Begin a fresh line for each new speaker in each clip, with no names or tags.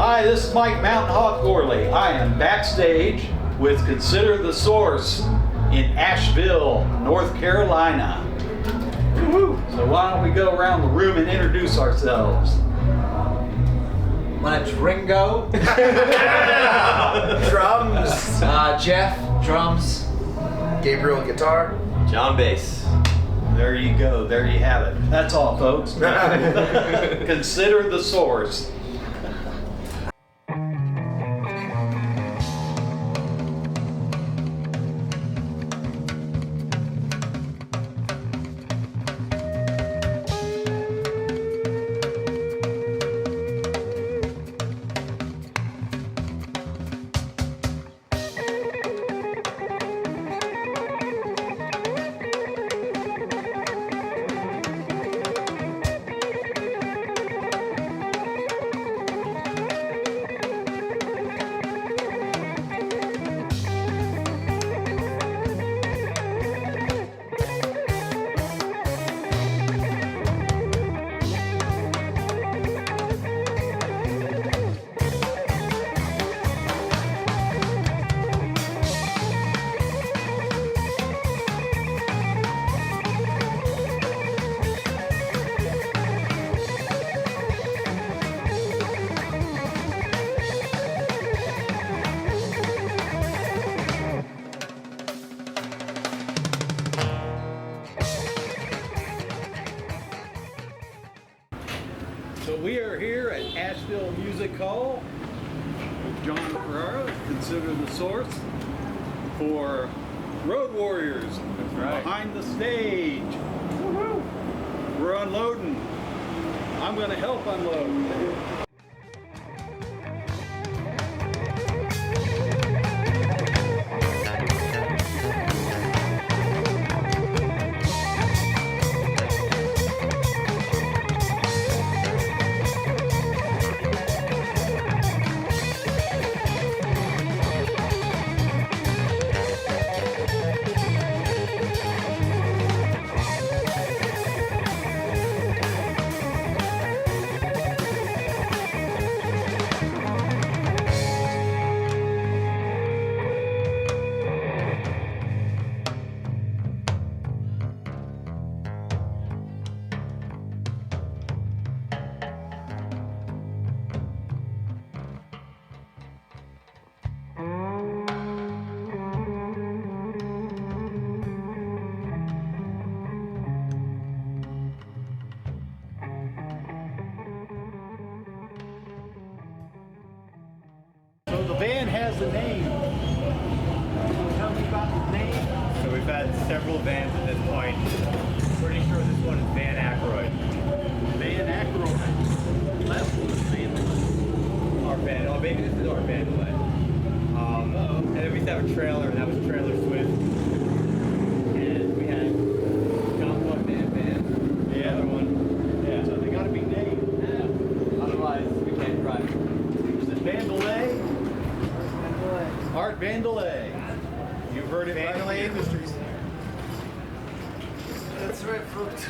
Hi, this is Mike Mountain Hawk Gourley. I am backstage with Consider the Source in Asheville, North Carolina. Woo-hoo. So why don't we go around the room and introduce ourselves?
My name's Ringo.
Drums.
Jeff, drums.
Gabriel, guitar.
John, bass.
There you go. There you have it. That's all, folks. Consider the Source. So we are here at Asheville Music Hall with John Ferrara, Consider the Source, for Road Warriors. That's right. Behind the stage. Woo-hoo. We're unloading. I'm going to help unload. So the band has a name. Tell me about the name.
So we've had several bands at this point. Pretty sure this one is Van Aykroyd.
Van Aykroyd. Last one was Van.
Our band. Oh, maybe this is our band delay. And then we used to have a trailer, and that was Trailer Swift. And we had John Buck Band. The other one.
Yeah. So they got to be named.
Yeah. Otherwise, we can't drive.
Is it Vandelay? Art Vandelay. You've heard it right away.
Industries.
That's right, folks.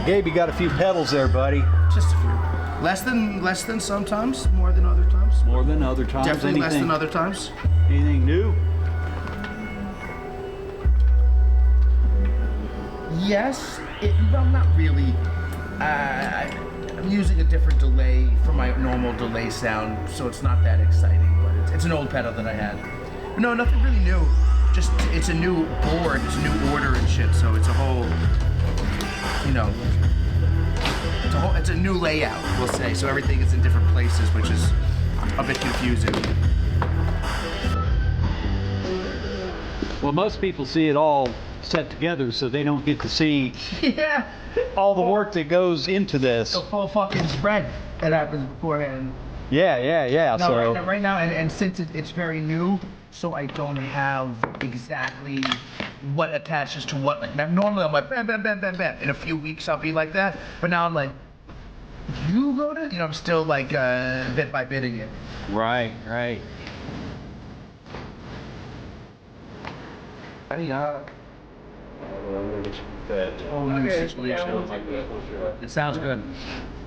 Gabe, you got a few pedals there, buddy.
Just a few. Less than sometimes, more than other times.
More than other times.
Definitely less than other times.
Anything new?
Yes. Well, not really. I'm using a different delay for my normal delay sound, so it's not that exciting, but it's an old pedal that I had. But no, nothing really new. Just, it's a new board, it's a new order and shit, so it's a whole, you know, it's a new layout, we'll say, so everything is in different places, which is a bit confusing.
Well, most people see it all set together, so they don't get to see
Yeah.
all the work that goes into this.
The full fucking spread that happens beforehand.
Yeah.
No,
So
right now, and since it's very new, so I don't have exactly what attaches to what. Like, normally I'm like, bam, bam, bam, bam, bam. In a few weeks I'll be like that, but now I'm like, you wrote it? You know, I'm still like bit by bitting it.
right.
Whole new situation. It sounds good.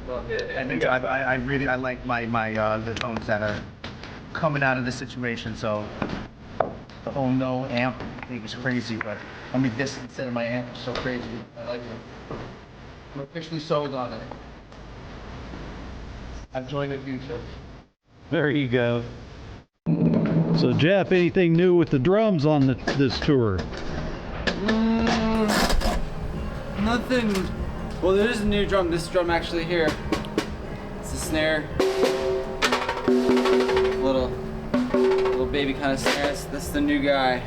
I really like the tones that are coming out of this situation. So the whole no amp thing is crazy, but I mean this instead of my amp is so crazy. I like it. I'm officially sold on it. I'm joining the future.
There you go. So Jeff, anything new with the drums on this tour?
Nothing. Well, there is a new drum. This drum actually here. It's a snare. Little baby kind of snare. That's the new guy.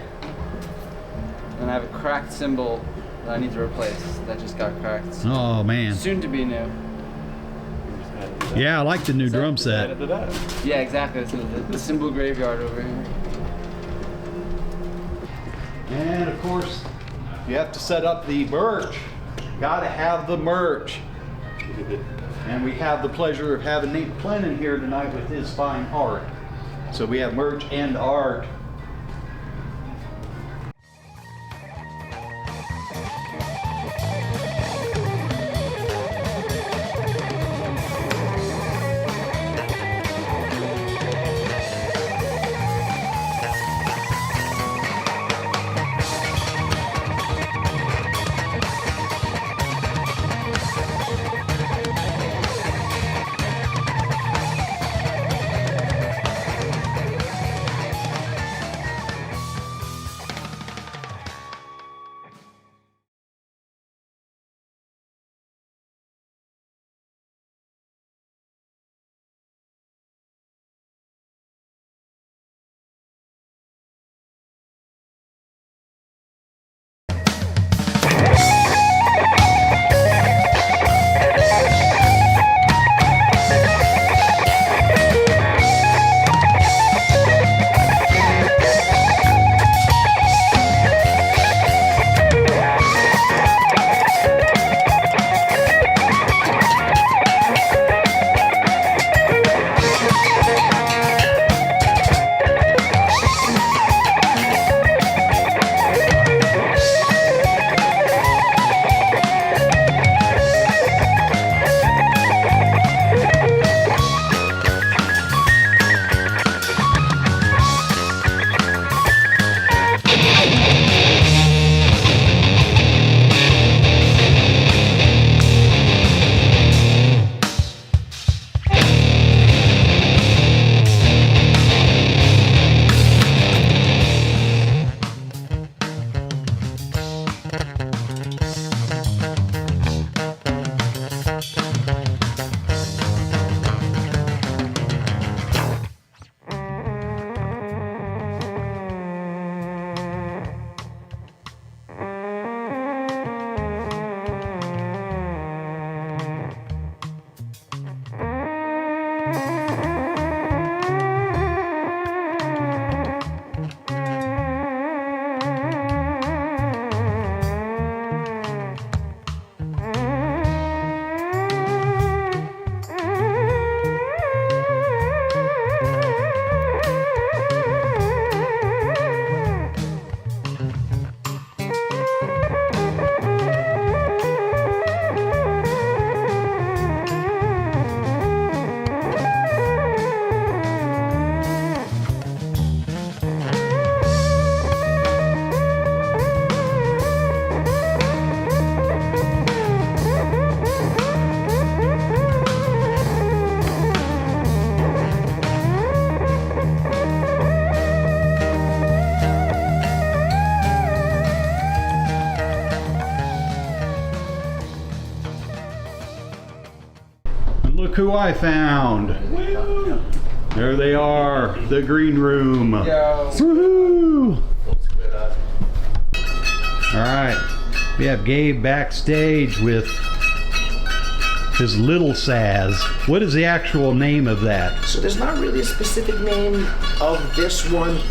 And I have a cracked cymbal that I need to replace. That just got cracked.
Oh man.
Soon to be new.
Yeah, I like the new drum set.
Yeah, exactly. It's the cymbal graveyard over here.
And of course, you have to set up the merch. Gotta have the merch. And we have the pleasure of having McClennen here tonight with his fine art. So we have merch and art. Look who I found. There they are, the green room.
Yo.
Woohoo! All right, we have Gabe backstage with his little Saz. What is the actual name of that?
So there's not really a specific name of this one.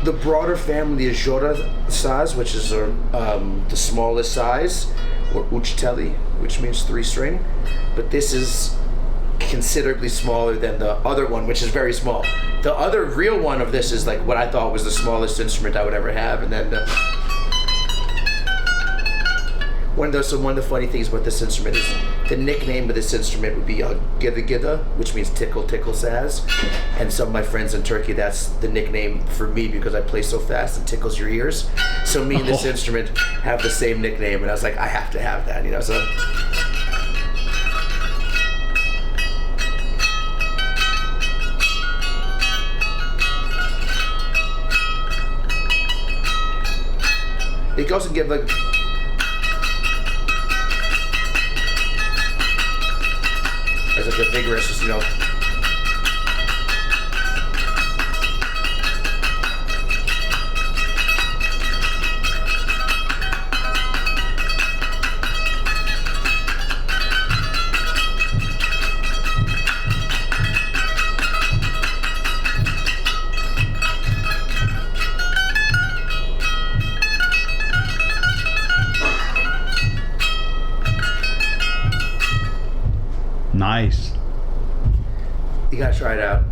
The broader family is Jora Saz, which is the smallest size, or Uchteli, which means 3-string. But this is considerably smaller than the other one, which is very small. The other real one of this is like what I thought was the smallest instrument I would ever have, and then one of the funny things about this instrument is the nickname of this instrument would be Gida Gida, which means tickle tickle Saz. And some of my friends in Turkey, that's the nickname for me because I play so fast it tickles your ears. So me and this instrument have the same nickname, and I was like, I have to have that, you know. So. It goes and give like. As like a vigorous, you know.
Nice.
You gotta try it out.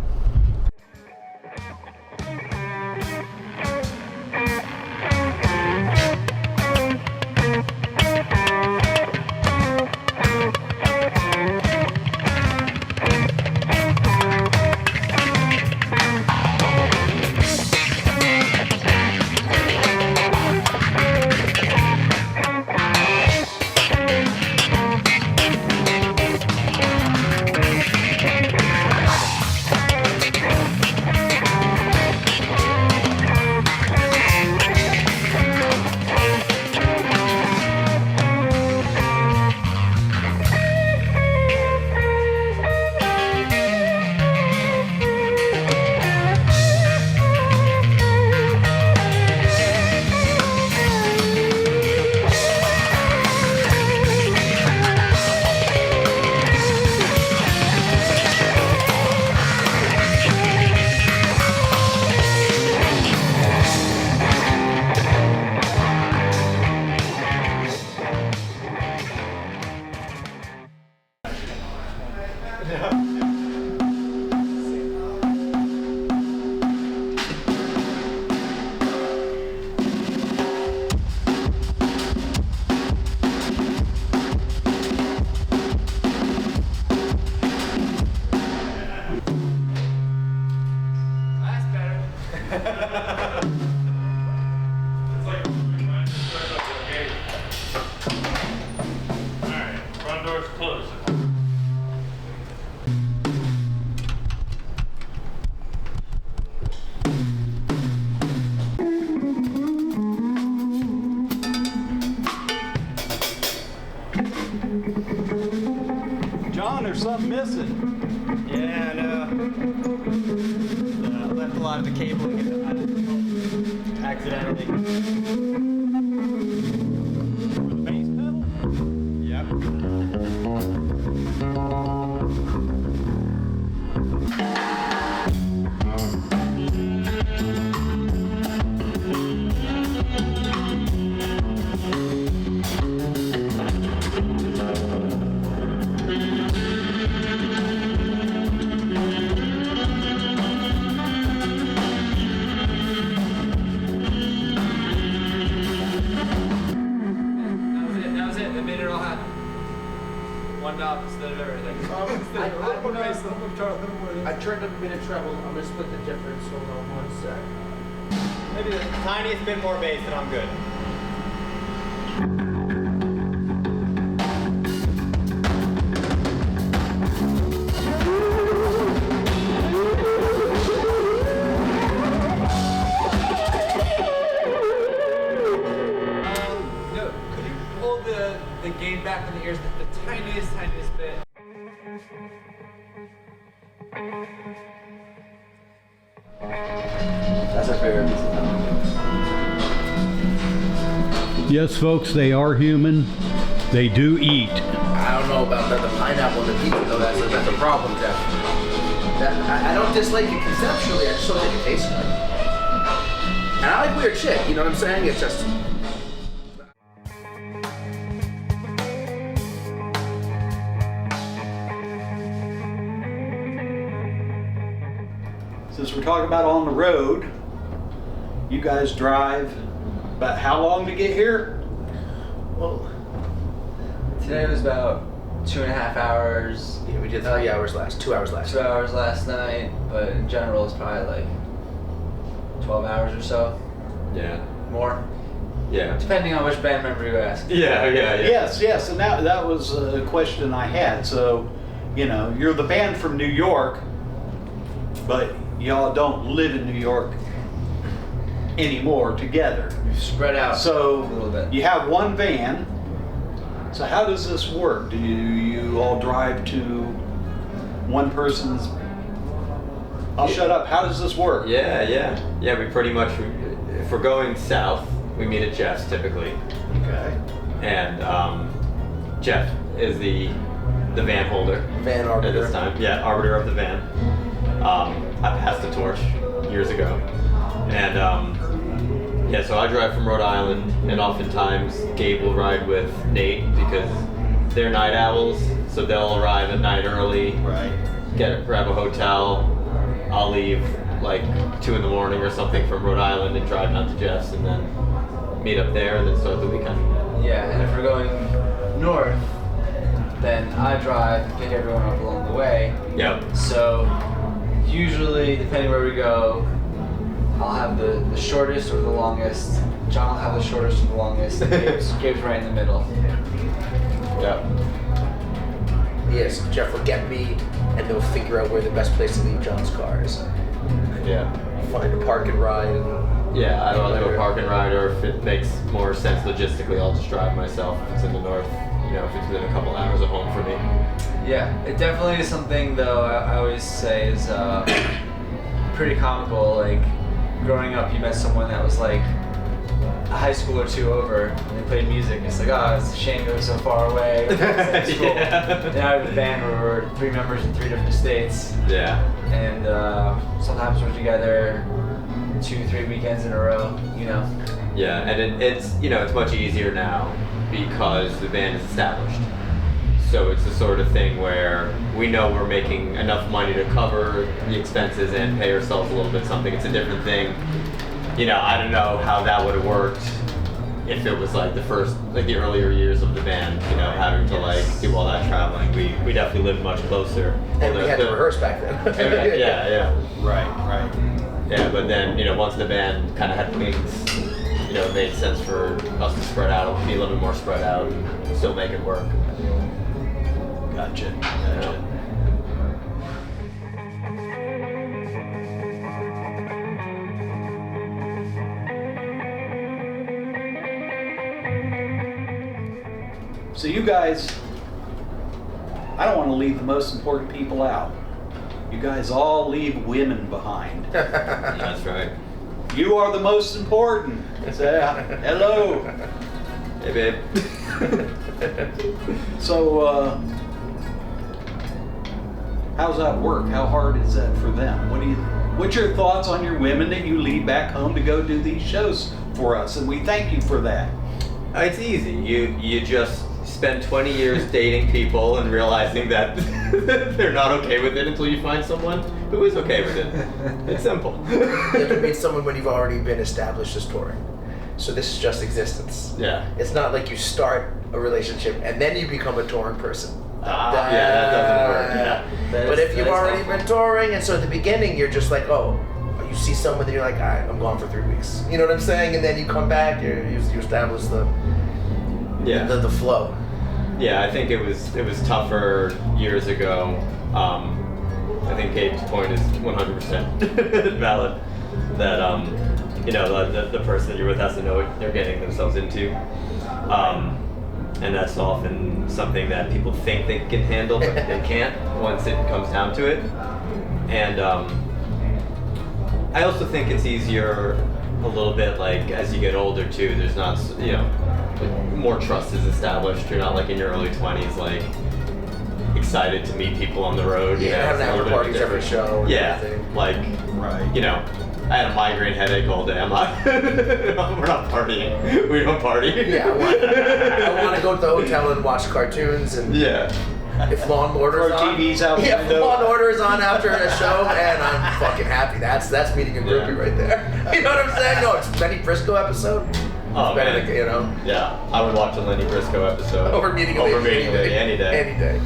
John, there's something missing.
Yeah, I know. I left a lot of the cabling accidentally.
The bass pedal?
That was it. They made it all happen. One knob instead of everything.
I turned up a bit of treble. I'm gonna split the difference. Hold on one sec.
Maybe the tiniest bit more bass and I'm good.
No, could you pull the gain back in the ears the tiniest bit? That's our favorite piece of time.
Yes, folks, they are human. They do eat.
I don't know about the pineapple and the pizza though. That's a problem, Jeff. I don't dislike it conceptually. I just don't think it tastes good. And I like weird shit. You know what I'm saying? It's just.
Since we're talking about on the road, you guys drive about how long to get here?
Well,
Today was about 2.5 hours.
yeah, we did 3 hours last. 2 hours last.
2 hours last night, but in general it's probably like 12 hours or so.
Yeah.
More.
Yeah.
Depending on which band member you ask.
Yeah.
Yes, and that was a question I had. So, you know, you're the band from New York, but y'all don't live in New York anymore together.
Spread out a
So
little bit.
you have one van. So how does this work? Do you all drive to one person's? I'll shut up. How does this work?
Yeah. We pretty much, if we're going south, we meet at Jeff's typically,
Okay.
and Jeff is the van holder
Van
at
arbiter.
this time. Yeah, arbiter of the van. I passed the torch years ago, and yeah, so I drive from Rhode Island, and oftentimes Gabe will ride with Nate because they're night owls, so they'll arrive at night early,
Right.
grab a hotel. I'll leave like 2 in the morning or something from Rhode Island and drive down to Jeff's, and then meet up there, and then start the weekend.
Yeah, and if we're going north, then I drive and pick everyone up along the way.
Yep.
So usually, depending where we go, I'll have the shortest or the longest. John will have the shortest or the longest. Gabe's right in the middle.
Yep.
Yes, Jeff will get me, and they'll figure out where the best place to leave John's car is.
Yeah.
Find a park and ride.
Yeah, I don't go park and ride, or if it makes more sense logistically, I'll just drive myself if it's in the north. You know, if it's within a couple hours of home for me.
Yeah, it definitely is something though I always say is pretty comical. Like growing up, you met someone that was like a high school or two over, and they played music. It's like, oh, it's a shame it was so far away. It's cool.
Yeah.
Now I have a band where we're 3 members in 3 different states,
Yeah.
and sometimes we're together 2-3 weekends in a row. You know.
Yeah, and it's it's much easier now because the band is established. So it's the sort of thing where we know we're making enough money to cover the expenses and pay ourselves a little bit something. It's a different thing. I don't know how that would have worked if it was like the earlier years of the band, having to like do all that traveling. We definitely lived much closer.
And we had to rehearse back then.
Yeah.
Right.
Yeah, but then, once the band kind of had wings, it made sense for us to spread out, be a little bit more spread out, and still make it work.
Gotcha. So you guys, I don't want to leave the most important people out. You guys all leave women behind.
That's right.
You are the most important. Say hello.
Hey, babe.
So, how's that work? How hard is that for them? What's your thoughts on your women that you leave back home to go do these shows for us? And we thank you for that.
It's easy. You just spend 20 years dating people and realizing that they're not okay with it until you find someone who is okay with it. It's simple.
You have to meet someone when you've already been established as touring. So this is just existence.
Yeah.
It's not like you start a relationship and then you become a touring person.
Yeah, that doesn't work. Yeah.
But if you've already been touring, and so at the beginning you're just like, oh, you see someone that you're like, all right, I'm gone for 3 weeks. You know what I'm saying? And then you come back, you establish the flow.
Yeah, I think it was tougher years ago. I think Gabe's point is 100% valid. That the person that you're with has to know what they're getting themselves into. and that's often something that people think they can handle, but they can't once it comes down to it. And I also think it's easier a little bit, like, as you get older too. There's not, you know, more trust is established. You're not like in your early 20s, like excited to meet people on the road. You know,
having
it's a little
after
bit
parties every
different.
show. And
Yeah,
everything.
like,
Right.
you know, I had a migraine headache all day. I'm like, we're not partying. We don't party.
Yeah, I want to go to the hotel and watch cartoons and
Yeah.
if Law and Order's
Throw
on.
TVs out the
Yeah, if
window.
Law and Order is on after a show, and I'm fucking happy. That's meeting a groupie
Yeah.
right there. You know what I'm saying? No, it's Benny Briscoe episode.
Oh,
Better
man.
than, you know,
Yeah, I would watch a Lenny Briscoe episode
over meeting a
over
lady
meeting a lady any day.
Any day.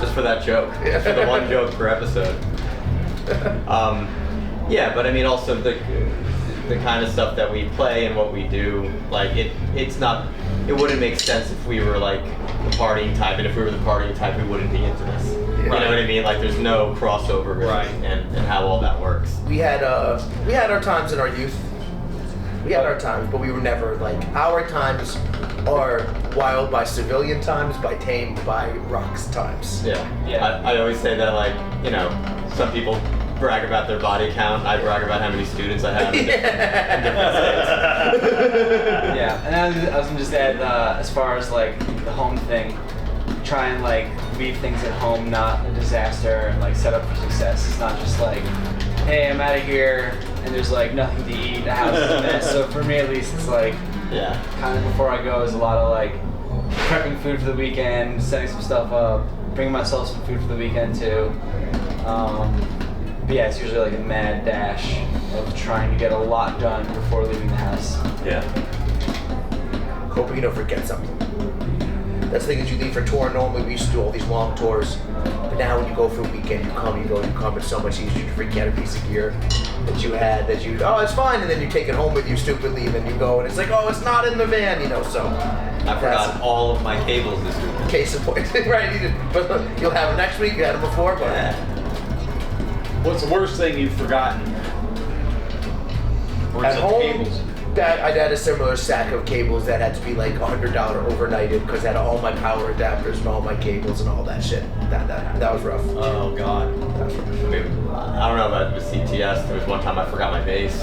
Just for that joke. Just for the one joke per episode. Yeah, but I mean also the kind of stuff that we play and what we do, like it wouldn't make sense if we were like the partying type, and if we were the partying type we wouldn't be into this. You know what I mean? Like there's no crossover really,
Right.
and how all that works.
We had our times in our youth. We had our times, but we were never like our times are wild by civilian times, by tamed by rocks times.
Yeah.
I always say that, like, you know, some people brag about their body count. I brag about how many students I have in different states.
Yeah, and I was gonna just add, as far as like the home thing, try and like leave things at home, not a disaster, and like set up for success. It's not just like, hey, I'm out of here, and there's like nothing to eat, the house is a mess. So for me at least, it's like,
Yeah.
kind of before I go is a lot of like prepping food for the weekend, setting some stuff up, bringing myself some food for the weekend too. But yeah, it's usually like a mad dash of trying to get a lot done before leaving the house.
Yeah.
Hoping you don't forget something. That's the thing is you leave for tour. Normally we used to do all these long tours, but now when you go for a weekend, you come. It's so much easier to forget a piece of gear that you had. Oh, it's fine, and then you take it home with you stupidly, and then you go, and it's like, oh, it's not in the van, you know. So
I forgot all of my cables this week.
case in point, right? But you'll have it next week. You had it before, but
What's the worst thing you've forgotten? Or is
at
it
home,
the cables?
I had a similar stack of cables that had to be like $100 overnighted because I had all my power adapters and all my cables and all that shit. That was rough.
Oh God.
That was rough.
I mean, I don't know about with CTS. There was one time I forgot my bass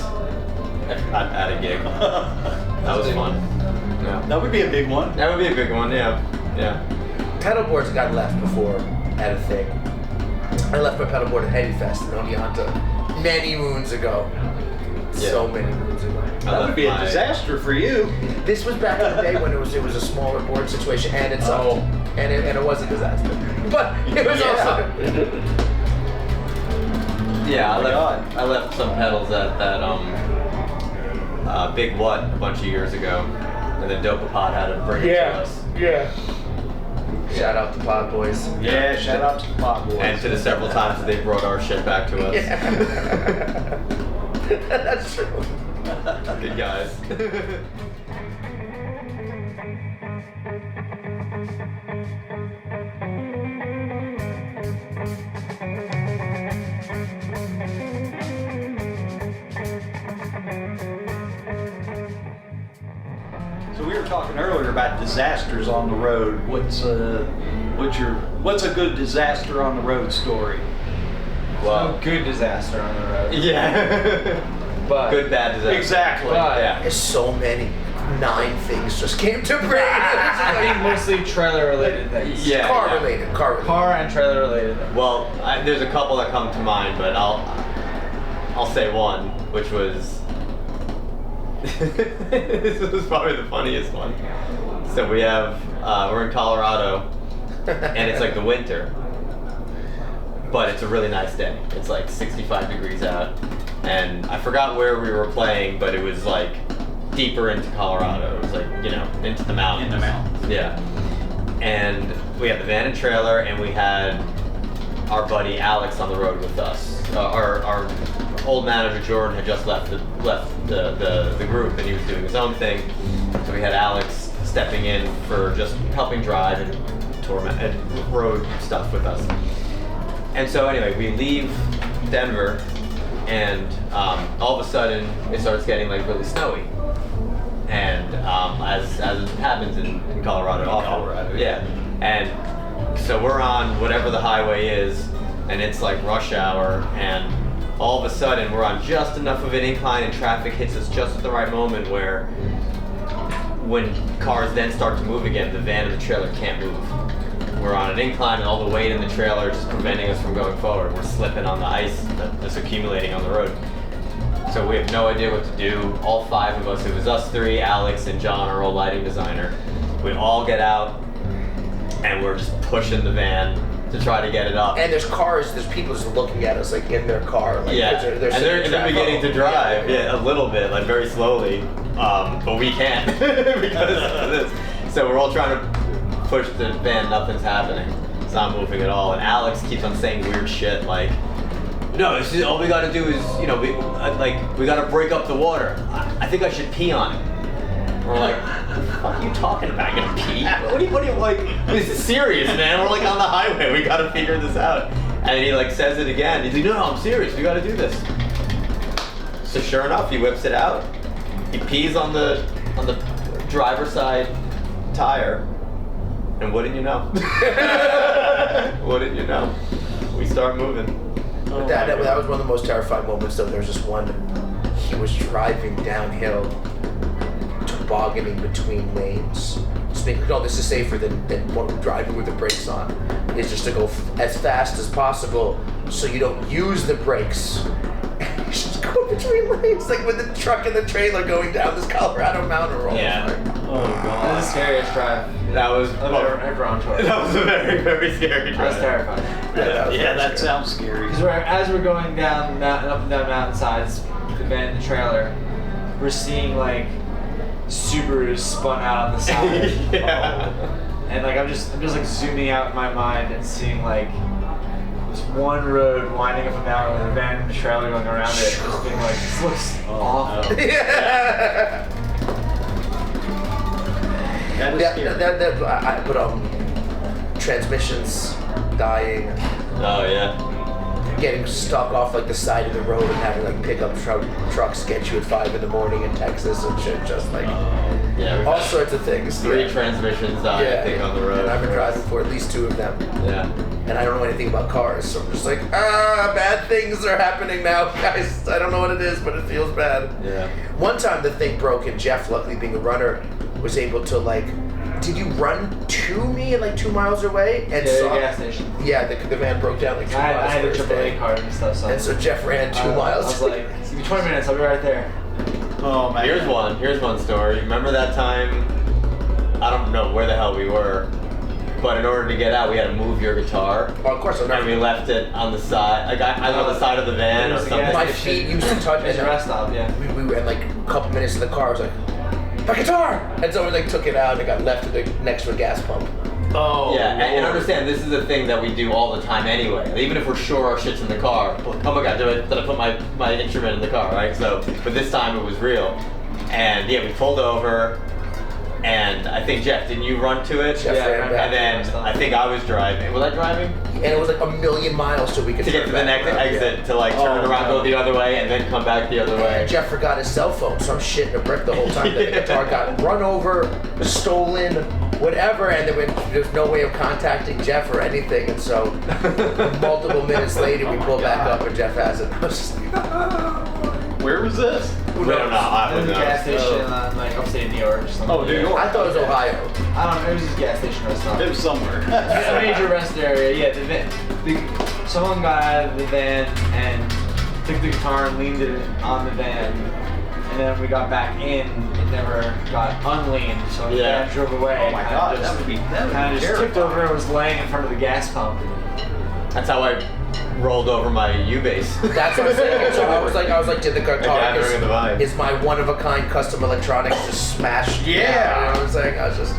at a gig. That was fun. Yeah.
That would be a big one.
That would be a big one. Yeah. Yeah.
Pedal boards got left before at a thing. I left my pedal board at Heady Fest in Oneonta many moons ago. So many moons ago.
That would be a disaster for you.
This was back in the day when it was a smaller board situation, and it sucked. And it was a disaster. But it was also.
Yeah, I left some pedals at that Big What a bunch of years ago, and then Dopapod had to bring it to us.
Yeah. Shout out to Pod Boys.
Yeah, shout out to the Pop Boys.
And to the several times that they brought our shit back to us.
Yeah. That's true.
Good guys.
So we were talking earlier about disasters on the road. What's a good disaster on the road story?
Wow.
No good disaster on the road.
Yeah.
But
Good, bad disaster.
Exactly.
But
Yeah.
There's so many. 9 things just came to brain.
I think mostly trailer related things.
Yeah.
Car related.
Car and trailer related things.
Well, there's a couple that come to mind, but I'll say one, which was this was probably the funniest one. So we're in Colorado, and it's like the winter, but it's a really nice day. It's like 65 degrees out, and I forgot where we were playing, but it was like deeper into Colorado. It was like, you know, into the mountains.
In the mountains.
Yeah. And we had the van and trailer, and we had our buddy Alex on the road with us. Our old manager Jordan had just left the group, and he was doing his own thing. So we had Alex stepping in for just helping drive and tour and road stuff with us. And so anyway, we leave Denver, and all of a sudden it starts getting like really snowy. and as it happens in Colorado often.
Colorado,
Yeah. And so we're on whatever the highway is, and it's like rush hour, and all of a sudden we're on just enough of an incline and traffic hits us just at the right moment where when cars then start to move again, the van and the trailer can't move. We're on an incline and all the weight in the trailer is just preventing us from going forward. We're slipping on the ice that's accumulating on the road. So we have no idea what to do. All 5 of us, it was us 3, Alex and John, our old lighting designer. We all get out and we're just pushing the van to try to get it up.
And there's people just looking at us like in their car. Like,
Yeah,
they're
and they're beginning to drive, yeah, a little bit, like very slowly, but we can't because of this. So we're all trying to push the van, nothing's happening. It's not moving at all, and Alex keeps on saying weird shit like, no, this is, all we gotta do is, we gotta break up the water. I think I should pee on it. We're like, what the fuck are you talking about? You gonna pee? What do you like? This is serious, man. We're like on the highway. We gotta figure this out. And he like says it again. He's like, no, I'm serious. We gotta do this. So sure enough, he whips it out. He pees on the driver's side tire. And wouldn't you know? Wouldn't you know? We start moving.
But that was one of the most terrifying moments, though. There was this one, he was driving downhill, tobogganing between lanes. Just thinking, no, this is safer than driving with the brakes on. It's just to go as fast as possible so you don't use the brakes. And you just go between lanes, like with the truck and the trailer going down this Colorado mountain road.
Yeah.
Oh
That
god.
was the scariest drive
That was
I've ever on tour.
That was a very, very scary
I was
drive.
terrified.
Yeah, that sounds scary.
Because as we're going down mountain, up and down mountainsides, the van and the trailer, we're seeing like Subarus spun out on the side.
Yeah.
And like I'm just like zooming out in my mind and seeing like this one road winding up a mountain with a van and the trailer going around it, just being like, this looks awful.
Yeah.
That is scary.
But transmissions dying,
Oh yeah.
getting stuck off like the side of the road and having like pickup trucks get you at 5 in the morning in Texas and shit, just like
Yeah. We've
all
had
sorts of things.
3
Yeah.
transmissions died, I think, on the road.
And I've been driving for at least 2 of them.
Yeah.
And I don't know anything about cars, so I'm just like, bad things are happening now, guys. I don't know what it is, but it feels bad.
Yeah.
One time the thing broke, and Jeff, luckily being a runner, was able to like, did you run to me like 2 miles away? And
Yeah,
saw,
the gas station.
Yeah, the van broke down like 2
I
miles.
had a
first
AAA
day.
card and stuff, so.
And so Jeff ran 2 miles.
I was like, give me 20 minutes, I'll be right there.
Oh man.
Here's one story. Remember that time? I don't know where the hell we were, but in order to get out, we had to move your guitar.
Oh, of course, I'm
And we
not.
left it on the side, like either on the side of the van or
There's a
something.
gas
My
station.
feet used to touch.
There's a rest stop, yeah.
We were in like a couple minutes in the car. I was like, my guitar! And so we like took it out and it got left next to a gas pump.
Oh.
Yeah, and
Lord.
understand, this is a thing that we do all the time anyway. Even if we're sure our shit's in the car. Oh my god, did I put my instrument in the car, right? So, but this time it was real. And yeah, we pulled over, and I think, Jeff, didn't you run to it?
Jeff ran back.
And then I think I was driving. Was I driving?
And it was like 1,000,000 miles till we could
To get
turn
to the
back
next
around,
exit,
yeah.
to like turn
Oh,
around,
no.
go the other way, and then come back the other way.
And Jeff forgot his cell phone, so I'm shitting a brick the whole time. That the guitar got run over, stolen, whatever, and there's no way of contacting Jeff or anything. And so, multiple minutes later, we pull back up and Jeff has it. I was just like,
Where was this?
We don't know. I
There's
don't
a
know.
gas station like upstate New York or something.
Oh, New York.
I thought it was Ohio.
I don't know, it was just a gas station rest stop.
It was somewhere.
A major rest area, yeah. Someone got out of the van and took the guitar and leaned it on the van. And then when we got back in, it never got unleaned, so the
Yeah.
van drove away.
Oh my god, that would be
Kind of just tipped
terrifying.
over and was laying in front of the gas pump.
That's how I rolled over my U-base.
That's what I was thinking. So I was like, did the guitar
gathering of the vibe.
is my one-of-a-kind custom electronics just smashed?
Yeah.
down? You know what I'm saying? I was just,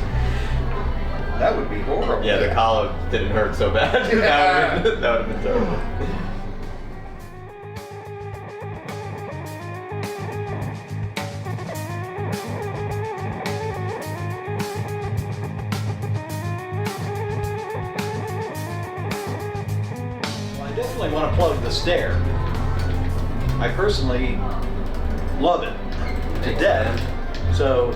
That would be horrible.
Yeah, the collar didn't hurt so bad. that would have been terrible.
Well, I definitely want to plug the stair. I personally love it to death. So So,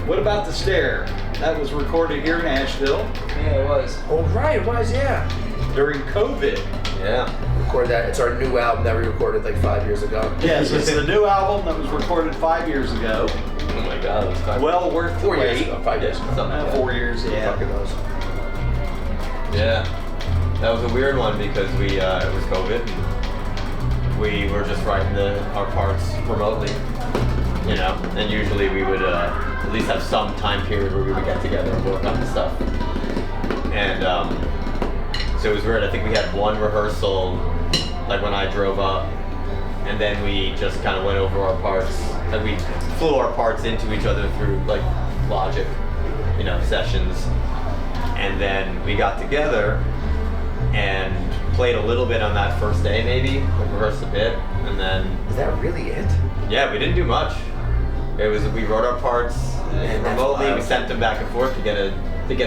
what about The Stare? That was recorded here in Asheville
Yeah, it was.
Oh, right, it was, yeah.
during COVID.
Yeah.
Record that. It's our new album that we recorded like 5 years ago.
Yes, it's the new album that was recorded 5 years ago.
Oh my God, it was fun.
Well worth the
4 years
wait.
ago, 5 years ago.
Something like that.
4 years,
Who
yeah.
fucking knows?
Yeah, that was a weird one because it was COVID. We were just writing our parts remotely, you know, and usually we would at least have some time period where we would get together and work on the stuff. And so it was weird. I think we had one rehearsal, like when I drove up, and then we just kind of went over our parts, and we flew our parts into each other through like Logic, you know, sessions. And then we got together and played a little bit on that first day, maybe, like rehearsed a bit, and then
Is that really it?
yeah, we didn't do much. It was we wrote our parts
Man, that's
remotely. We
wild.
sent them back and forth to get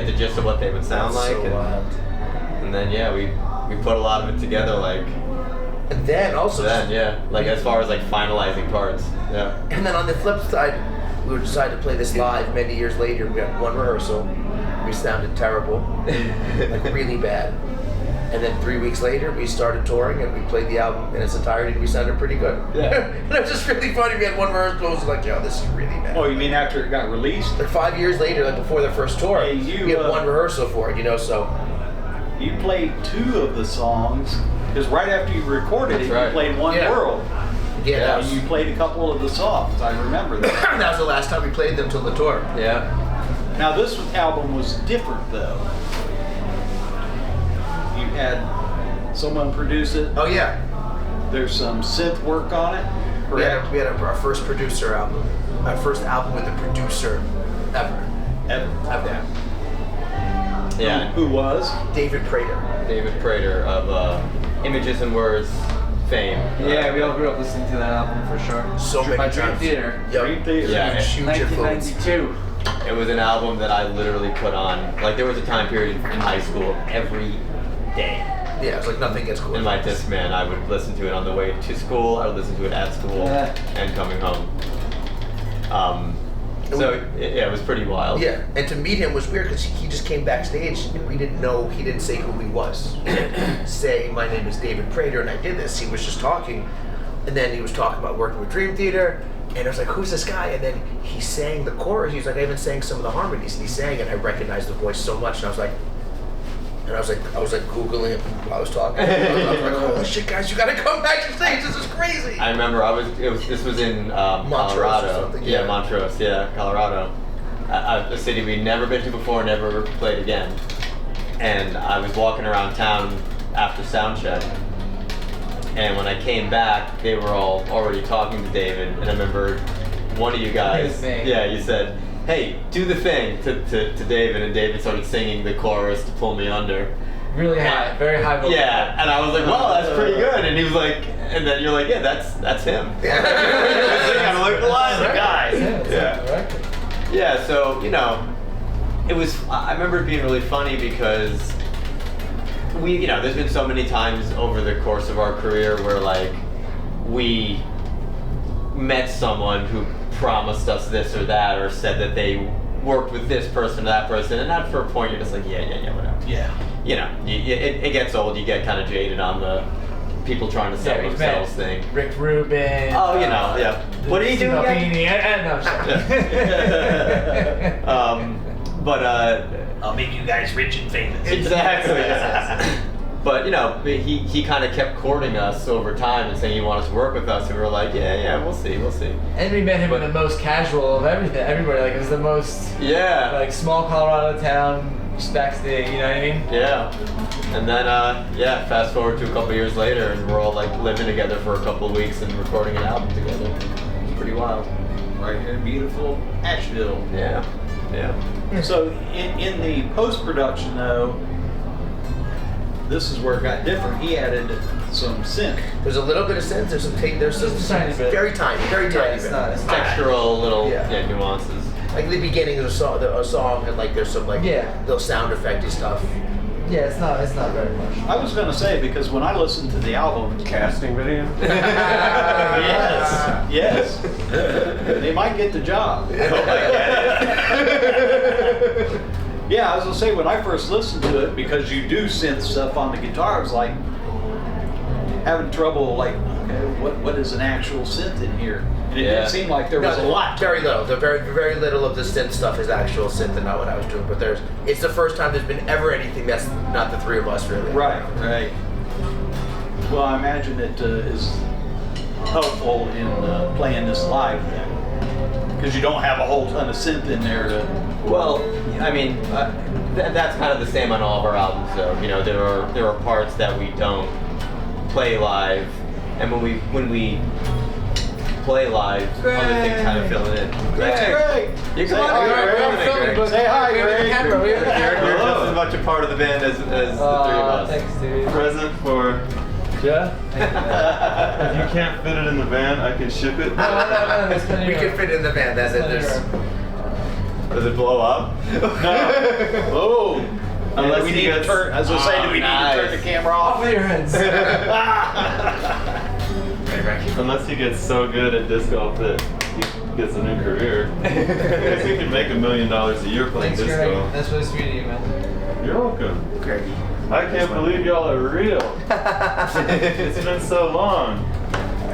the gist of what they would sound
That's
like,
so wild.
and then yeah, we put a lot of it together. Like
And then also,
like as far as like finalizing parts, yeah.
and then on the flip side, we decided to play this live many years later. We had one rehearsal. We sounded terrible, like really bad. And then 3 weeks later, we started touring and we played the album in its entirety and we sounded pretty good.
Yeah.
And it was just really funny. We had one rehearsal. It was like, yo, this is really bad.
Oh, you mean after it got released?
Like 5 years later, like before the first tour,
Hey, you,
we had one rehearsal for it, you know, so.
You played 2 of the songs, because right after you recorded it,
That's right.
you played One
Yeah.
World.
Yeah, that
And
was,
you played a couple of the songs, I remember that.
that was the last time we played them till the tour.
Yeah.
Now this album was different though. You had someone produce it.
Oh yeah,
There's some synth work on it.
we
Correct?
had our first producer album, our first album with a producer ever.
Ever.
Yeah.
Who was?
David Prater.
David Prater of Images and Words fame.
Yeah, we all grew up listening to that album for sure.
So many
My Dream
times.
Theater.
Yep.
Dream Theater.
Yeah.
Huge influence.
1992.
It was an album that I literally put on. Like there was a time period in high school every day.
Yeah, it's like nothing gets cool.
In my Discman, I would listen to it on the way to school. I would listen to it at school
Yeah.
and coming home. It was pretty wild.
Yeah, and to meet him was weird because he just came backstage and we didn't know, he didn't say who he was. He didn't say, my name is David Prater and I did this. He was just talking. And then he was talking about working with Dream Theater. And I was like, who's this guy? And then he sang the chorus. He was like, I even sang some of the harmonies. And he sang and I recognized the voice so much. And I was like Googling it while I was talking. I was like, holy shit, guys, you gotta come back to stage. This is crazy.
I remember this was in
Montrose or
Colorado.
something,
Yeah,
yeah.
Montrose, yeah, Colorado. A city we'd never been to before, never played again. And I was walking around town after soundcheck. And when I came back, they were all already talking to David. And I remember one of you guys,
His name.
yeah, you said, hey, do the thing to David. And David started singing the chorus to pull me under.
Really high, very high vocal.
Yeah, and I was like, well, that's pretty good. And he was like, and then you're like, yeah, that's him. I'm like, well, I'm the guy.
Yeah.
Yeah, so, you know, I remember it being really funny because there's been so many times over the course of our career where, like, we met someone who promised us this or that or said that they worked with this person or that person, and after a point you're just like, yeah, whatever.
Yeah.
You know, it gets old, you get kind of jaded on the people trying to sell themselves thing.
Rick Rubin.
Oh, you know, yeah. What did he do again?
No,
But
I'll make you guys rich and famous.
exactly. But you know, he kind of kept courting us over time and saying he wanted to work with us, and we were like, yeah, we'll see.
And we met him in the most casual of everything. Everybody, like, it was the most
Yeah.
like small Colorado town, just backstage. You know what I mean?
Yeah. And then fast forward to a couple years later, and we're all like living together for a couple of weeks and recording an album together. It's pretty wild.
Right here in beautiful Asheville.
Yeah.
So in the post-production though, this is where it got different. He added some synth.
There's a little bit of synth, there's some
Just a tiny bit.
very tiny
It's
bit.
not.
Textural little
Yeah.
nuances.
Like in the beginning of a song and like there's some like
Yeah.
little sound effecty stuff.
Yeah, it's not very much.
I was gonna say, because when I listened to the album,
Casting video?
yes, they might get the job. Yeah, I was gonna say, when I first listened to it, because you do synth stuff on the guitar, I was like having trouble, like, okay, what is an actual synth in here? And it didn't seem like there was a lot.
Very little. The very little of the synth stuff is actual synth and not what I was doing. But it's the first time there's been ever anything that's not the three of us really.
Right. Well, I imagine it is helpful in playing this live then, because you don't have a whole ton of synth in there to.
Well, I mean, that's kind of the same on all of our albums, though. You know, there are parts that we don't play live, and when we play live, other things kind of fill it in.
Greg!
You
Say
come on,
hi,
you're
Greg. Say hi, Greg.
You're just as much a part of the band as the three of us.
Thanks, dude.
Present for Jeff. If you can't fit it in the van, I can ship it.
No, there's plenty
We
of
can fit it in the van. That's it.
Does it blow up?
Oh!
Unless
we
he
need to
gets-
turn. As I say, do we need to turn the camera
Off
off?
with your heads.
Unless he gets so good at disc golf that he gets a new career. Because he can make $1 million a year playing
Thanks,
disc
Greg.
golf.
That's really sweet of you, man.
You're welcome.
Greggy.
I can't believe y'all are real. It's been so long.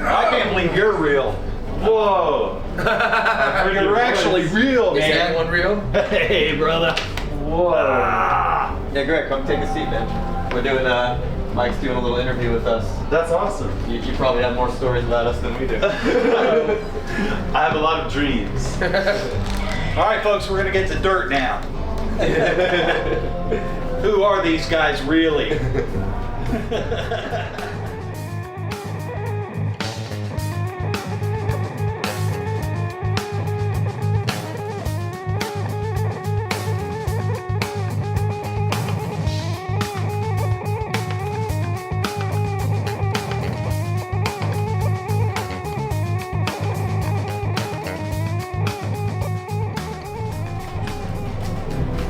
I can't believe you're real.
Whoa.
You're actually real,
Is
man.
anyone real?
Hey, brother.
Whoa.
Yeah, Greg, come take a seat, man. We're doing Mike's doing a little interview with us.
That's awesome.
You probably have more stories about us than we do.
I have a lot of dreams.
All right, folks, we're gonna get to dirt now. Who are these guys really?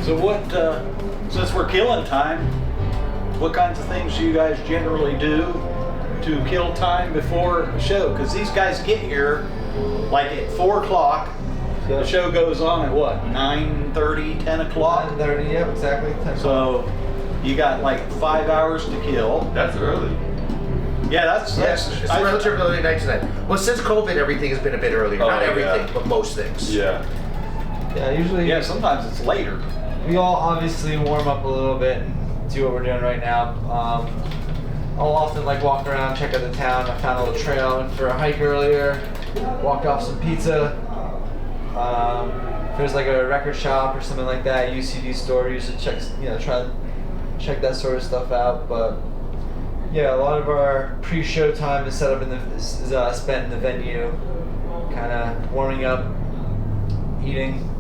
So what, since we're killing time, what kinds of things do you guys generally do to kill time before a show? Because these guys get here like at 4 o'clock. The show goes on at what, 9:30, 10 o'clock?
9:30, yep, exactly. 10
So you got like 5 hours to kill.
That's early.
Yeah, that's
It's relatively night tonight. Well, since COVID, everything has been a bit earlier.
Oh,
Not
yeah.
everything, but most things.
Yeah.
Yeah, usually
yeah, sometimes it's later.
we all obviously warm up a little bit and do what we're doing right now. I'll often like walk around, check out the town. I found a little trail, I went for a hike earlier, walked off some pizza. If there's like a record shop or something like that, UCD store, usually try to check that sort of stuff out. But yeah, a lot of our pre-show time is set up is spent in the venue, kind of warming up, eating.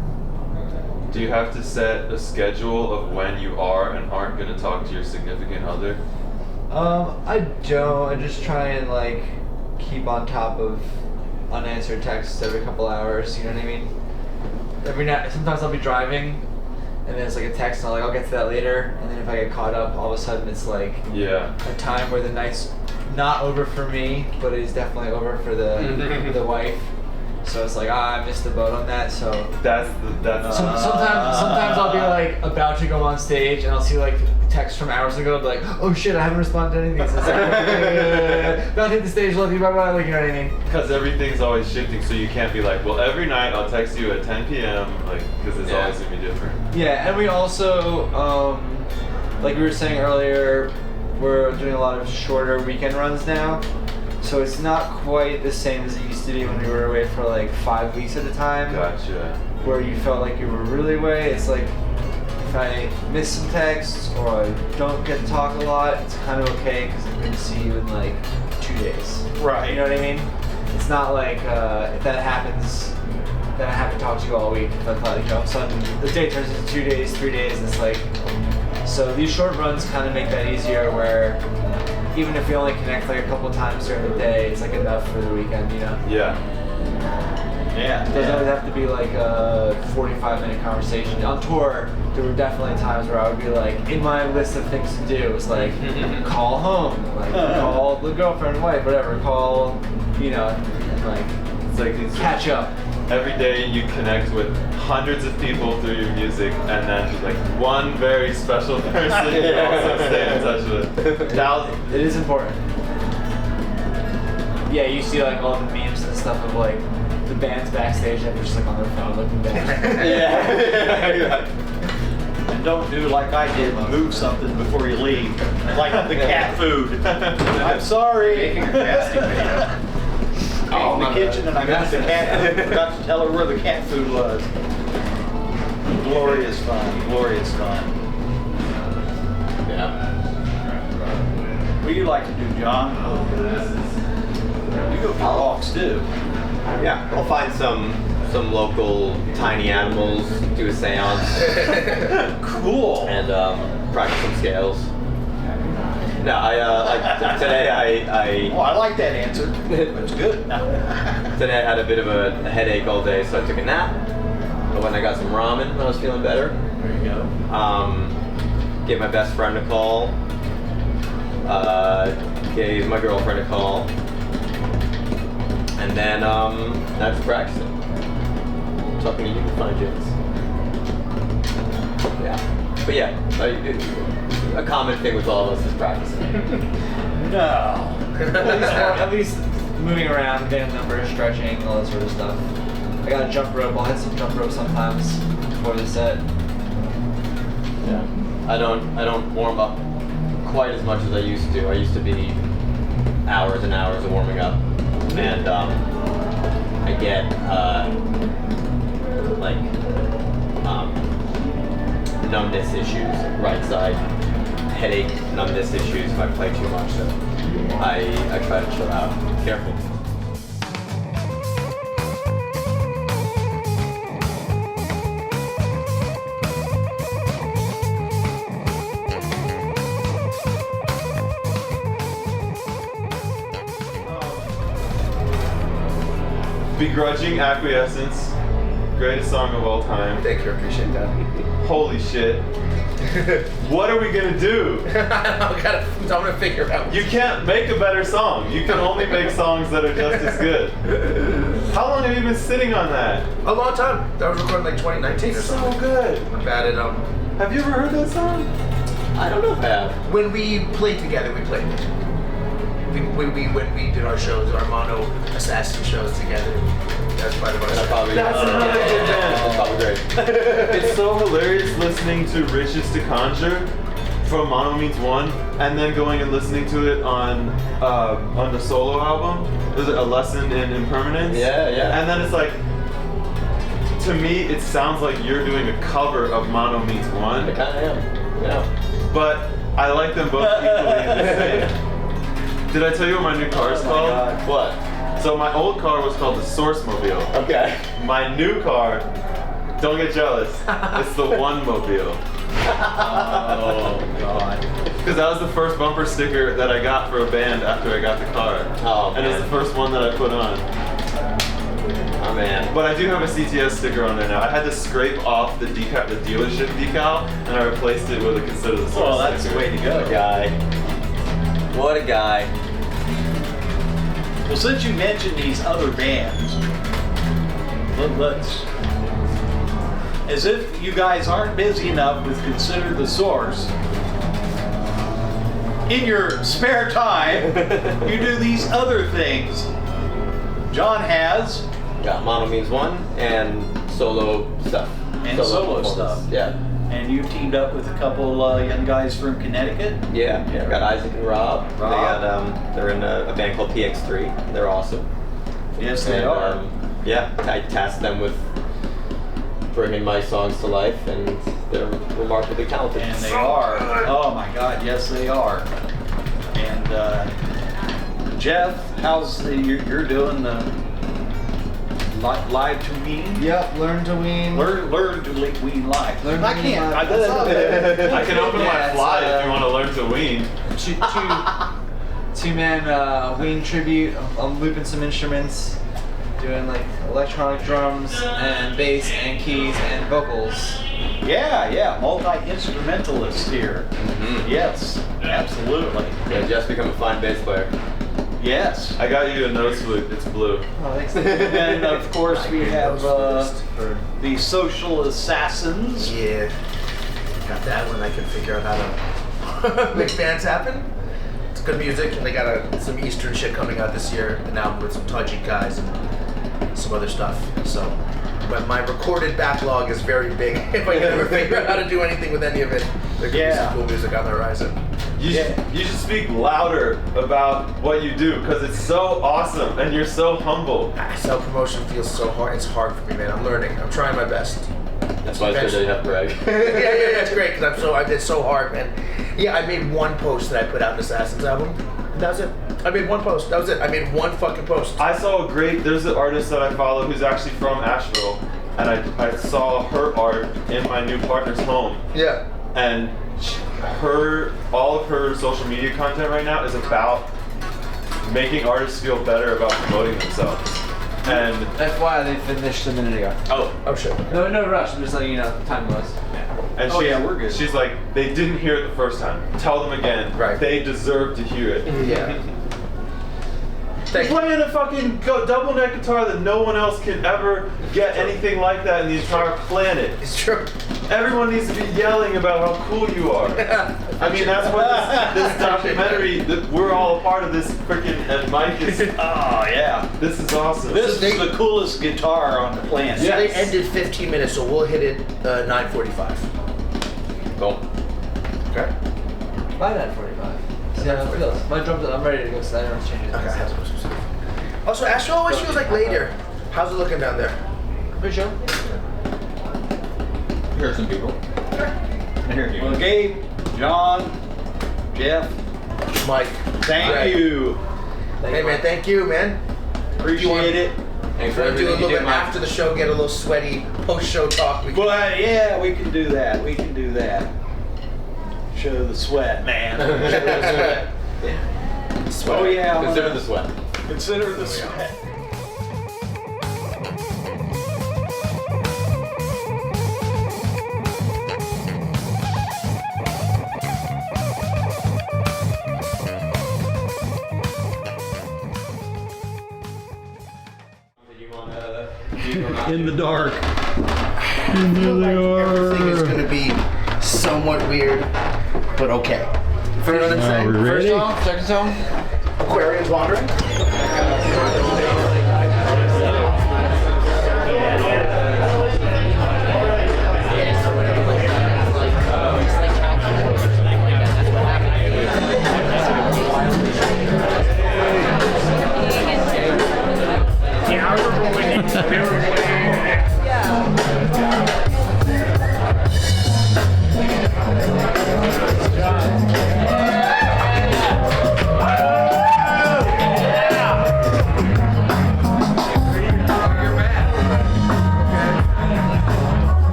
Do you have to set a schedule of when you are and aren't going to talk to your significant other?
I don't. I just try and like keep on top of unanswered texts every couple hours. You know what I mean? Every night, sometimes I'll be driving, and then it's like a text, and I'll get to that later. And then if I get caught up, all of a sudden it's like
Yeah.
a time where the night's not over for me, but it's definitely over for the wife. So it's like, I missed the boat on that. So
That's
sometimes I'll be like about to go on stage, and I'll see like text from hours ago, be like, oh shit, I haven't responded to anything. So it's like, about to hit the stage, love you, bye bye. Like, you know what I mean?
because everything's always shifting, so you can't be like, well, every night I'll text you at 10 p.m. like, because it's always gonna be different.
Yeah, and we also, like we were saying earlier, we're doing a lot of shorter weekend runs now. So it's not quite the same as it used to be when we were away for like 5 weeks at a time.
Gotcha.
Where you felt like you were really away. It's like if I miss some texts or I don't get to talk a lot, it's kind of okay because I'm going to see you in like 2 days.
Right.
You know what I mean? It's not like if that happens, then I have to talk to you all week. If I thought, all of a sudden the day turns into 2 days, 3 days, and it's like. So these short runs kind of make that easier where even if we only connect like a couple times during the day, it's like enough for the weekend, you know?
Yeah.
It doesn't always have to be like a 45-minute conversation. On tour, there were definitely times where I would be like, in my list of things to do, it was like, call home, like call the girlfriend, wife, whatever, call, you know, and like,
It's like these
catch up.
every day you connect with hundreds of people through your music, and then like one very special person you also stay in touch with. Thousands.
It is important. Yeah, you see like all the memes and stuff of like the bands backstage and they're just like on their phone looking down.
Yeah.
And don't do like I did, move something before you leave, like the cat food. I'm sorry.
Making a casting video.
In the kitchen and I got the cat food. Forgot to tell her where the cat food was. Glorious fun. Glorious fun.
Yeah.
What do you like to do, John? You go for walks too.
Yeah. I'll find some local tiny animals, do a seance,
Cool.
and practice some scales. No, today
Oh, I like that answer. That's good.
Today I had a bit of a headache all day, so I took a nap. But when I got some ramen, I was feeling better.
There you go.
Gave my best friend a call. Gave my girlfriend a call. And then I was practicing. Talking to you, funny jokes. Yeah. But yeah, a common thing with all of us is practicing.
No.
At least moving around, getting numbers, stretching, all that sort of stuff. I got a jump rope. I'll hit some jump rope sometimes before the set.
Yeah. I don't warm up quite as much as I used to. I used to be hours and hours of warming up, and I get numbness issues, right side headache, numbness issues if I play too much. So I try to chill out. Careful.
Begrudging Acquiescence, greatest song of all time.
Thank you, I appreciate that.
Holy shit. What are we gonna do?
I'm gonna figure out.
You can't make a better song. You can only make songs that are just as good. How long have you been sitting on that?
A long time. That was recorded like 2019 or
It's
something.
so good.
I'm bad at
Have you ever heard that song?
I don't know if I have.
When we played together, we played it. When we did our shows, our mono assassin shows together. That's part of our
That's
show.
probably
That's another good band.
That's probably great.
It's so hilarious listening to Riches to Conjure from Mono Means One, and then going and listening to it on the solo album. There's a lesson in impermanence.
Yeah, yeah.
And then it's like, to me, it sounds like you're doing a cover of Mono Means One.
I kind of am. Yeah.
But I like them both equally the same. Did I tell you what my new car is called?
What?
So my old car was called the Source Mobile.
Okay.
My new car, don't get jealous, it's the One Mobile.
Oh God.
Because that was the first bumper sticker that I got for a band after I got the car.
Oh,
and it's
man.
the first one that I put on.
Oh man.
But I do have a CTS sticker on there now. I had to scrape off the dealership decal, and I replaced it with a Consider the Source
Well, that's the
sticker.
way to
What a
go.
guy. What a guy.
Well, since you mentioned these other bands, let's, as if you guys aren't busy enough with Consider the Source, in your spare time, you do these other things. John has,
Got Mono Means One and solo stuff.
And solo
performance.
stuff.
Yeah.
and you teamed up with a couple young guys from Connecticut.
Yeah. Got Isaac and Rob. They
Rob.
got they're in a band called PX3. They're awesome.
Yes, they
And,
are.
yeah, I tasked them with bringing my songs to life, and they're remarkably talented.
And they are. Oh my God, yes they are. And Jeff, how's you're doing the live to wean?
Yep, learn to wean.
Learn to wean live.
Learn to
I
wean
can't.
live.
I,
I can open
Yeah,
my
it's,
fly if you want to learn to wean.
Two-man wean tribute. I'm looping some instruments, doing like electronic drums and bass and keys and vocals.
Yeah, multi-instrumentalist here. Yes, absolutely.
Yeah, just become a fine bass player.
Yes.
I got you a nose flute. It's blue.
Oh, thanks.
And of course we have the Social Assassins.
Yeah. Got that when I can figure out how to make bands happen. It's good music, and they got some Eastern shit coming out this year, an album with some Tajik guys and some other stuff. So, but my recorded backlog is very big. If I can ever figure out how to do anything with any of it, there could be some cool music on the horizon.
You should speak louder about what you do because it's so awesome and you're so humble.
Self-promotion feels so hard. It's hard for me, man. I'm learning. I'm trying my best.
That's why it's good that you have to brag.
yeah, it's great because I did so hard, man. Yeah, I made one post that I put out an Assassins album. That was it. I made one post. That was it. I made one fucking post.
I saw there's an artist that I follow who's actually from Asheville, and I saw her art in my new partner's home.
Yeah.
And all of her social media content right now is about making artists feel better about promoting themselves. And
FYI, they finished a minute ago.
Oh shit.
No rush. I'm just letting you know time was.
and
we're good.
She's like, they didn't hear it the first time. Tell them again.
Right.
They deserve to hear it.
Yeah.
You're playing a fucking double neck guitar that no one else can ever get anything like that in the entire planet.
It's true.
Everyone needs to be yelling about how cool you are. I mean, that's what this documentary, that we're all a part of this freaking, and Mike is,
Oh yeah.
this is awesome.
This is the coolest guitar on the planet.
So they ended 15 minutes, so we'll hit it 9:45.
Cool.
Okay.
By that 45. See how it feels. My drums, I'm ready to go, so I don't change it.
Okay, I have to go some stuff. Also, Asheville always feels like later. How's it looking down there?
Pretty sure.
Here's some people.
Well, Gabe, John, Jeff,
Mike.
thank you.
Hey man, thank you, man.
Appreciate it.
Thanks for
We'll do a
everything you
little
do,
bit
Mike.
after the show, get a little sweaty post-show talk.
Well, yeah, we can do that. We can do that. Show the sweat, man. Show the sweat. Oh yeah.
Consider the sweat.
Consider the sweat. In the dark.
I feel like everything is going to be somewhat weird, but okay. You know what I'm saying?
we ready?
First song, second song.
Aquarians wandering.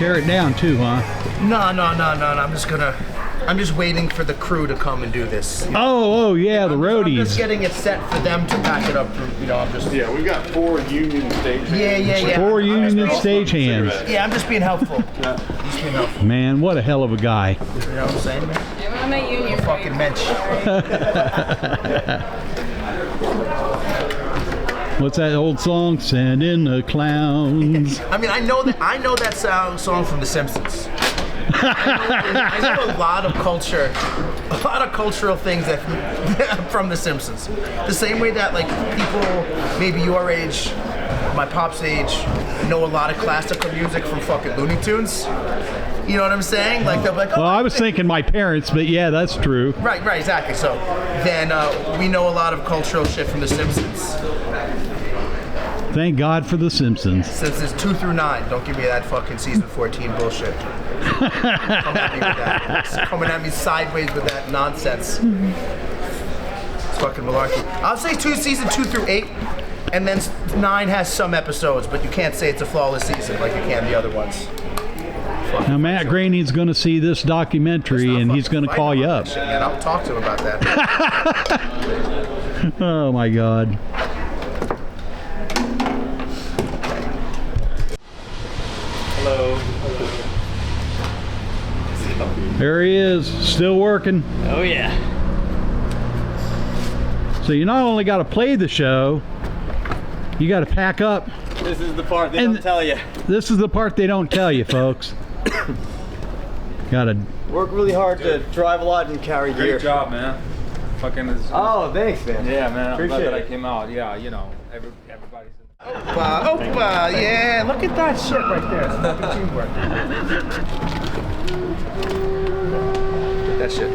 tear it down too, huh?
No. I'm just waiting for the crew to come and do this.
Oh, yeah, the
I'm
roadies.
just getting it set for them to pack it up. I'm just.
Yeah, we've got 4 union stagehands.
Yeah.
4 union stagehands.
Yeah, I'm just being helpful. Just being helpful.
Man, what a hell of a guy.
You know what I'm saying, man?
I'm a union.
Fucking mensch.
What's that old song? Send in the clowns.
I mean, I know that song from The Simpsons. I know a lot of cultural things that from The Simpsons. The same way that like people maybe your age, my pop's age, know a lot of classical music from fucking Looney Tunes. You know what I'm saying? Like they'll be like, oh,
Well, I was thinking my parents, but yeah, that's true.
Right, exactly. So then we know a lot of cultural shit from The Simpsons.
Thank God for The Simpsons.
Simpsons 2 through 9. Don't give me that fucking season 14 bullshit. Coming at me sideways with that nonsense. It's fucking malarkey. I'll say season 2 through 8, and then 9 has some episodes, but you can't say it's a flawless season like you can the other ones.
Now, Matt Graney's going to see this documentary, and he's going to call you up.
Shit, man. I'll talk to him about that.
Oh, my God.
Hello.
There he is, still working.
Oh yeah.
So you not only got to play the show, you got to pack up.
This is the part they
And-
don't tell you.
This is the part they don't tell you, folks. Got to.
Work really hard to drive a lot and carry gear.
Great job, man. Fucking is.
Oh, thanks, man.
Yeah, man. I'm
Appreciate
glad that
it.
I came out. Yeah, you know, everybody's.
Opa, yeah, look at that shit right there. It's fucking teamwork. Get that shit.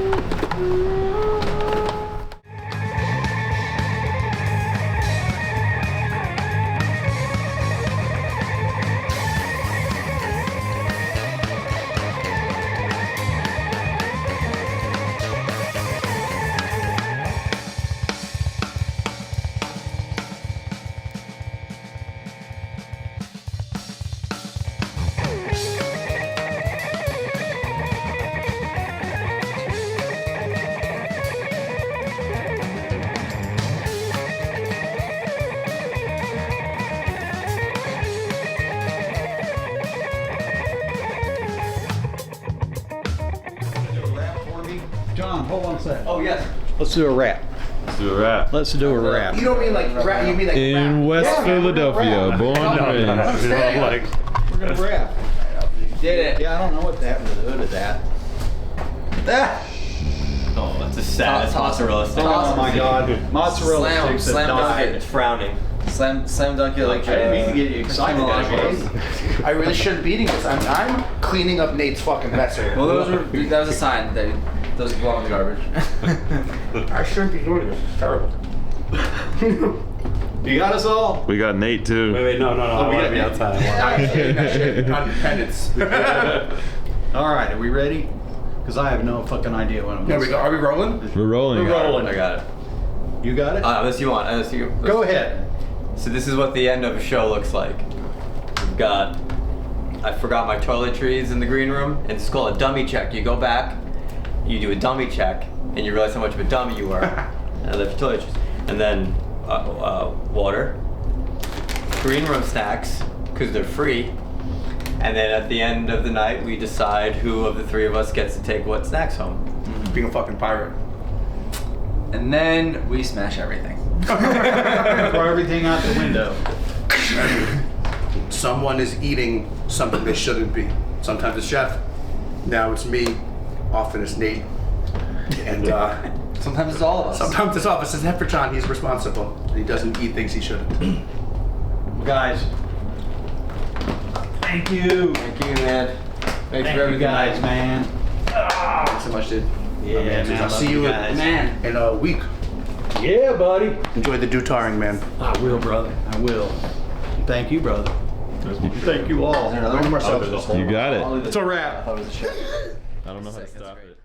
John, hold on a second.
Oh yes.
Let's do a rap.
Let's do a rap.
Let's do a rap.
You don't mean like rap, you mean like
In
rap.
West
Yeah,
Philadelphia,
rap.
born and raised.
We're gonna rap.
Did it.
Yeah, I don't know what that was. The hood of that.
Oh, that's a sad mozzarella stick.
Oh my God, mozzarella
Slam,
sticks have
slam
died.
It's frowning.
Slam dunk it like
I didn't mean to get you excited.
I really shouldn't be eating this. I'm cleaning up Nate's fucking mess here.
Well, that was a sign that those belong in the garbage.
I shouldn't be doing this. It's terrible.
You got us all.
We got Nate too.
Wait, no. I want to be outside.
I'm eating that shit on penance.
All right, are we ready? Because I have no fucking idea what I'm
There
doing.
we go. Are we rolling?
We're rolling.
We're rolling.
I got it.
You got it?
Unless you want. Unless you.
Go ahead.
So this is what the end of a show looks like. We've got, I forgot my toiletries in the green room. It's called a dummy check. You go back, you do a dummy check, and you realize how much of a dummy you were. And I left your toiletries. And then water, green room snacks, because they're free. And then at the end of the night, we decide who of the three of us gets to take what snacks home.
Being a fucking pirate.
And then we smash everything.
Throw everything out the window.
Someone is eating something they shouldn't be. Sometimes it's Chef. Now it's me. Often it's Nate. And
Sometimes it's all of us.
sometimes it's Officer Hepperton. He's responsible. He doesn't eat things he shouldn't.
Guys, thank you.
Thank you, man. Thanks
Thank
for
you
everything.
guys, man.
Thanks so much, dude.
Yeah, man.
I'll see you in a week.
Yeah, buddy.
Enjoy the do-tarring, man.
I will, brother. I will. Thank you, brother. Thank you all.
Bring myself.
You got it.
It's a wrap.
I don't know how to stop it.